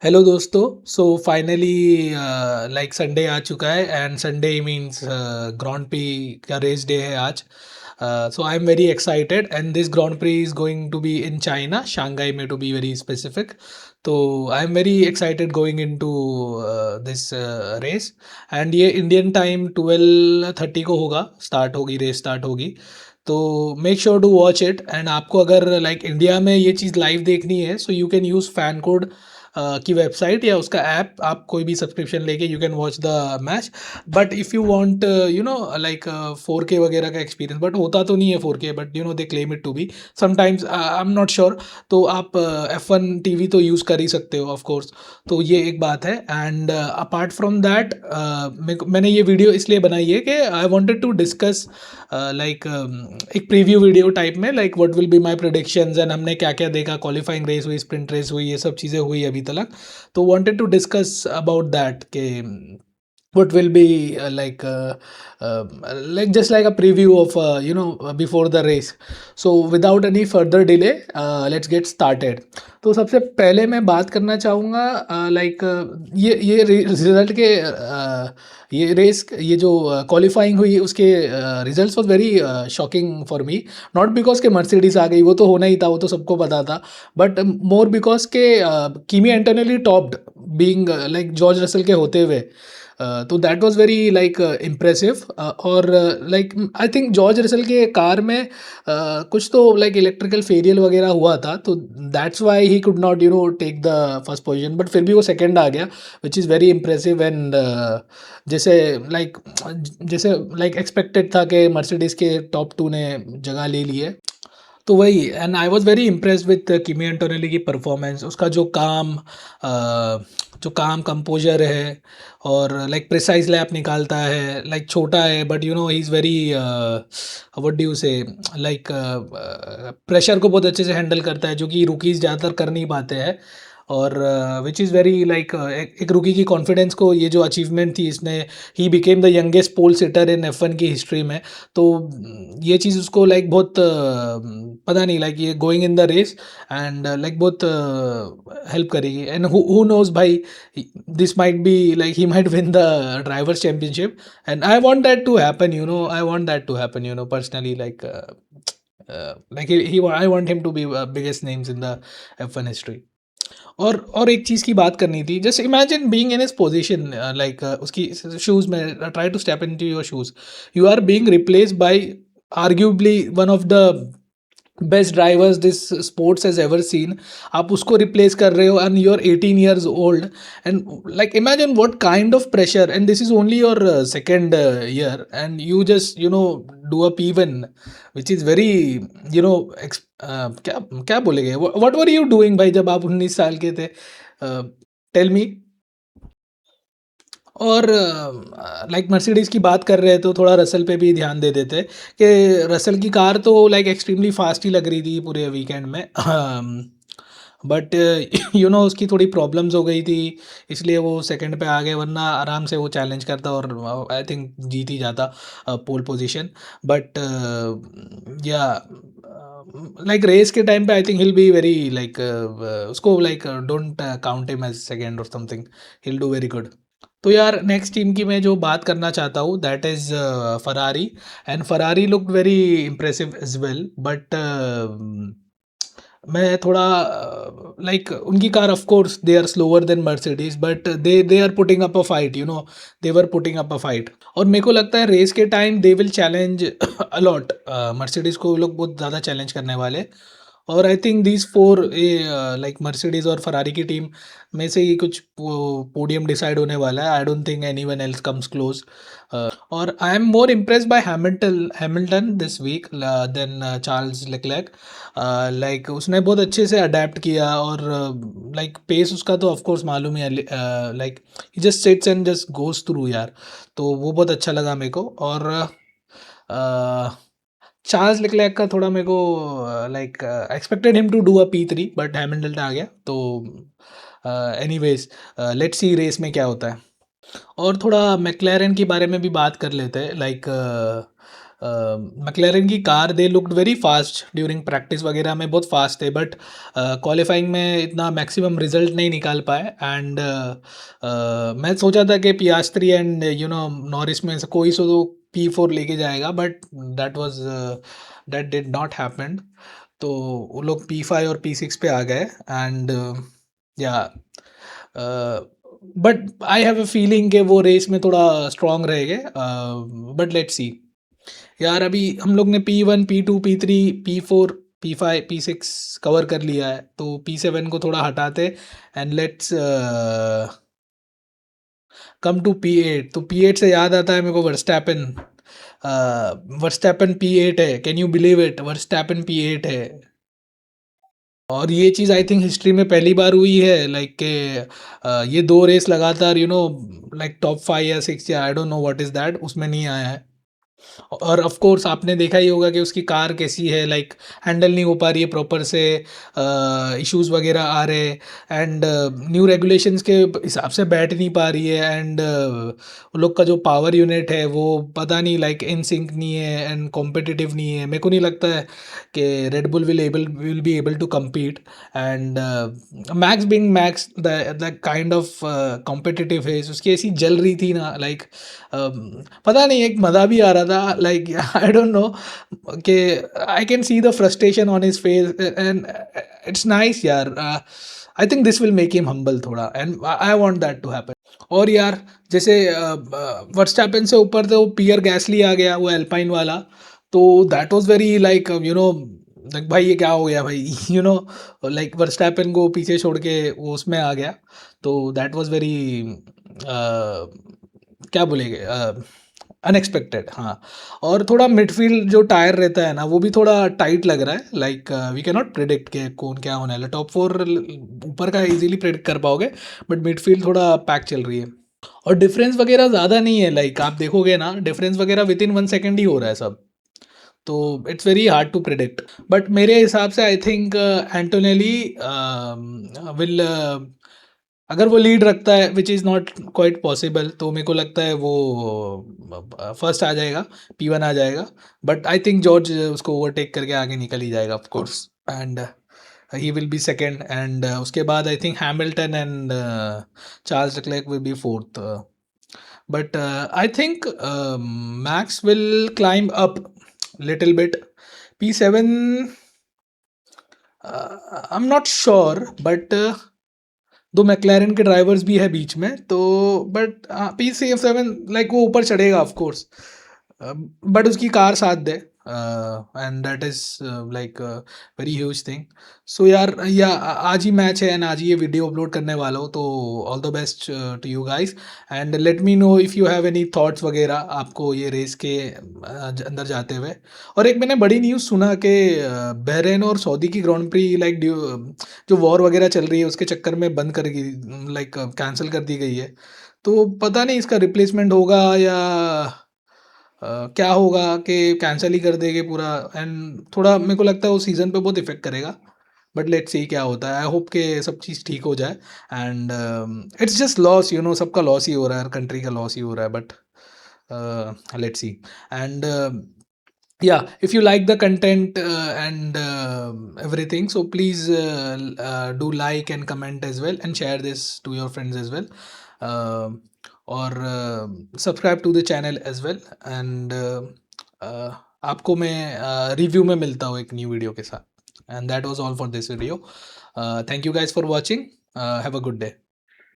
Hello दोस्तों। So finally like Sunday आ चुका है and Sunday means grand prix का रेस डे है आज। So I am very excited and this grand prix is going to be in China, Shanghai में to be very specific. तो I am very excited going into this race. And ये Indian time 12:30 को होगा, start होगी, race start होगी। तो make sure to watch it. And आपको अगर लाइक इंडिया में ये चीज़ लाइव देखनी है so you can use fan code की वेबसाइट या उसका ऐप, आप कोई भी सब्सक्रिप्शन लेके you can watch the match. But if you want you know like 4K वगैरह का एक्सपीरियंस, बट होता तो नहीं है 4K, but you know they claim it to be sometimes, I am not sure. तो आप F1 TV तो use कर ही सकते हो ऑफ कोर्स। तो ये एक बात है। एंड अपार्ट फ्रॉम दैट मैंने ये वीडियो इसलिए बनाई है कि I wanted to discuss like एक प्रीव्यू वीडियो टाइप में, like what will be my predictions and हमने क्या क्या देखा, क्वालिफाइंग रेस हुई, स्प्रिंट रेस हुई, ये सब चीज़ें हुई अभी तक। तो wanted to discuss about that के what will be like just like a preview of before the race. So without any further delay, let's get started. तो सबसे पहले मैं बात करना चाहूँगा लाइक ये रिजल्ट के ये रेस, ये जो क्वालिफाइंग हुई उसके results was very shocking for me. Not because के मर्सिडीज आ गई, वो तो होना ही था, वो तो सबको पता था, बट मोर बिकॉज के Kimi Antonelli topped being like George Russell के होते हुए। तो that was very like impressive. और like I think George Russell के कार में कुछ तो लाइक इलेक्ट्रिकल फेलियर वगैरह हुआ था, तो that's why he could not take the first position, but फिर भी वो सेकंड आ गया, which is very impressive. And जैसे लाइक जैसे लाइक एक्सपेक्टेड था कि मर्सिडीज़ के टॉप 2 ने जगह ले ली है। तो वही, and I was very impressed with Kimi Antonelli की परफॉर्मेंस। उसका जो काम कंपोजर है, और लाइक प्रिसाइज लैप निकालता है, लाइक छोटा है but he is very what do you से, लाइक प्रेशर को बहुत अच्छे से हैंडल करता है, जो कि रुकीज़ ज़्यादातर कर नहीं पाते हैं। और विच इज़ वेरी लाइक एक रुकी की कॉन्फिडेंस को, ये जो अचीवमेंट थी इसने, he became the youngest pole sitter in F1 की हिस्ट्री में। तो ये चीज़ उसको लाइक बहुत पता नहीं, लाइक ये going in the race and like बहुत हेल्प करेगी। एंड हु नोज भाई, this might be like he might win the drivers championship. And I want that to happen, I want that to happen, personally, like he I want him to be biggest names in the F1 history. और एक चीज़ की बात करनी थी, just imagine being in his position, like उसकी shoes में, try to step into your shoes, you are being replaced by arguably one of the best drivers this sports has ever seen. आप उसको रिप्लेस कर रहे हो and you are 18 years old. And like imagine what kind of pressure, and this is only your second year and you just do a P1 which is very you know क्या क्या बोलेंगे, what were you doing भाई जब आप 19 साल के थे? Tell me. और लाइक मर्सिडीज़ की बात कर रहे, तो थोड़ा रसल पे भी ध्यान दे देते कि रसल की कार तो लाइक एक्सट्रीमली फास्ट ही लग रही थी पूरे वीकेंड में। बट उसकी थोड़ी प्रॉब्लम्स हो गई थी, इसलिए वो सेकंड पे आ गए, वरना आराम से वो चैलेंज करता और आई थिंक जीत ही जाता pole position. But yeah like race के टाइम पे I think he'll be very like, उसको like don't count him as second और something, he'll do very good. तो यार नेक्स्ट टीम की मैं जो बात करना चाहता हूँ that is Ferrari. And Ferrari look very impressive as well, but मैं थोड़ा लाइक उनकी car, of course they are slower than Mercedes, but they are putting up a fight, they were putting up a fight. और मेरे को लगता है race के time they will challenge a lot, Mercedes को वो लोग बहुत ज़्यादा चैलेंज करने वाले। और I think these four, like Mercedes और फरारी की टीम में से ही कुछ पोडियम डिसाइड होने वाला है। I don't think anyone else comes close. और I am more impressed by Hamilton this week than Charles Leclerc. Like उसने बहुत अच्छे से अडेप्ट किया, और लाइक पेस उसका तो ऑफ कोर्स मालूम ही है, like he just sits and just goes through यार। तो वो बहुत अच्छा लगा मेरे को। और चार्ल्स लेक्लर्क का थोड़ा मेरे को like expected him to do a P3, but Hamilton आ गया। तो एनीवेज, लेट्स सी रेस में क्या होता है। और थोड़ा मैक्लेरन के बारे में भी बात कर लेते हैं, लाइक मैकलेरन की car they looked very fast during practice वगैरह में, बहुत फास्ट थे, बट क्वालिफाइंग में इतना मैक्सिमम रिजल्ट नहीं निकाल पाए। एंड मैं सोचा था कि पियास्ट्री एंड नॉरिस में से कोई सो तो P4 लेके जाएगा, but that did not happen. तो वो लोग P5 और P6 पे आ गए। एंड या but I have a feeling कि वो रेस में थोड़ा स्ट्रांग रहेंगे, बट लेट्स सी। यार अभी हम लोग ने P1 P2 P3 P4 P5 P6 cover कर लिया है, तो P7 को थोड़ा हटाते and let's come to P8। तो P8 से याद आता है मेरे को वर्स्टैपन। वर्स्टैपन P8 है, can you believe it, Verstappen P8 है। और ये चीज़ आई थिंक हिस्ट्री में पहली बार हुई है, लाइक के ये दो रेस लगातार लाइक टॉप 5 या 6 या आई don't know what is that, उसमें नहीं आया है। और ऑफ कोर्स आपने देखा ही होगा कि उसकी कार कैसी है, लाइक हैंडल नहीं हो पा रही है प्रॉपर से, इश्यूज वगैरह आ रहे, एंड न्यू रेगुलेशंस के हिसाब से बैठ नहीं पा रही है। एंड वो लोग का जो पावर यूनिट है वो पता नहीं, लाइक इन सिंक नहीं है एंड कॉम्पिटिटिव नहीं है। मेरे को नहीं लगता है कि Red Bull will be able to compete। And Max being Max the kind of competitive है, उसकी ऐसी जल रही थी ना, लाइक पता नहीं, एक मज़ा भी आ रहा था, लाइक आई डोंट नो कि I can see the frustration on his face and it's nice यार। I think this will make him humble थोड़ा, and I want that to happen. और यार जैसे वर्स्टैपन से ऊपर तो पियर गैसली आ गया, वो एल्पाइन वाला, तो that was very like like भाई ये क्या हो गया भाई लाइक वर्स्टैपन को पीछे छोड़ के वो उसमें आ गया, तो दैट वाज वेरी क्या बोलेंगे, अनएक्सपेक्टेड। हाँ, और थोड़ा मिडफील्ड जो टायर रहता है ना, वो भी थोड़ा टाइट लग रहा है, like we can not predict के कौन क्या होने वाला है। टॉप 4 ऊपर का इजीली प्रिडिक्ट कर पाओगे, बट मिडफील्ड थोड़ा पैक चल रही है। और डिफरेंस वगैरह ज़्यादा नहीं है, लाइक आप देखोगे ना डिफरेंस वगैरह विद इन 1 सेकेंड ही हो रहा है सब, तो it's very hard to predict. But मेरे हिसाब से आई थिंक एंटोनेली विल, अगर वो लीड रखता है which is not quite possible, तो मेरे को लगता है वो फर्स्ट आ जाएगा, P1 आ जाएगा। बट आई थिंक जॉर्ज उसको ओवरटेक करके आगे निकल ही जाएगा of course, and he will be second. And उसके बाद I think Hamilton and Charles Leclerc will be fourth. But I think Max will climb up little bit. P7 I am not sure, but दो McLaren के drivers भी है बीच में, तो but P7 like वो ऊपर चढ़ेगा ऑफ कोर्स, बट उसकी कार साथ दे, and that is like very huge thing. So यार या आज ही मैच है एंड आज ही ये वीडियो अपलोड करने वाला हूँ, तो all the best to you guys, and let me know if you have any thoughts वगैरह आपको ये रेस के अंदर जाते हुए। और एक मैंने बड़ी न्यूज़ सुना कि बहरेन और सऊदी की ग्रांड प्री लाइक जो वॉर वगैरह चल रही है उसके चक्कर में बंद कर गई, लाइक कैंसिल कर दी गई है। तो पता नहीं इसका रिप्लेसमेंट होगा या क्या होगा कि कैंसिल ही कर देंगे पूरा, एंड थोड़ा मेरे को लगता है वो सीज़न पे बहुत इफेक्ट करेगा। बट लेट्स सी क्या होता है, आई होप कि सब चीज़ ठीक हो जाए। एंड इट्स जस्ट लॉस, सबका लॉस ही हो रहा है, हर कंट्री का लॉस ही हो रहा है, but let's see. And yeah, if you like the content and everything, so please do like and comment as well, and share this to your friends as well, uh, or subscribe to the channel as well, and आपको मैं review में मिलता हूँ एक new video के साथ। And that was all for this video. Thank you guys for watching, have a good day.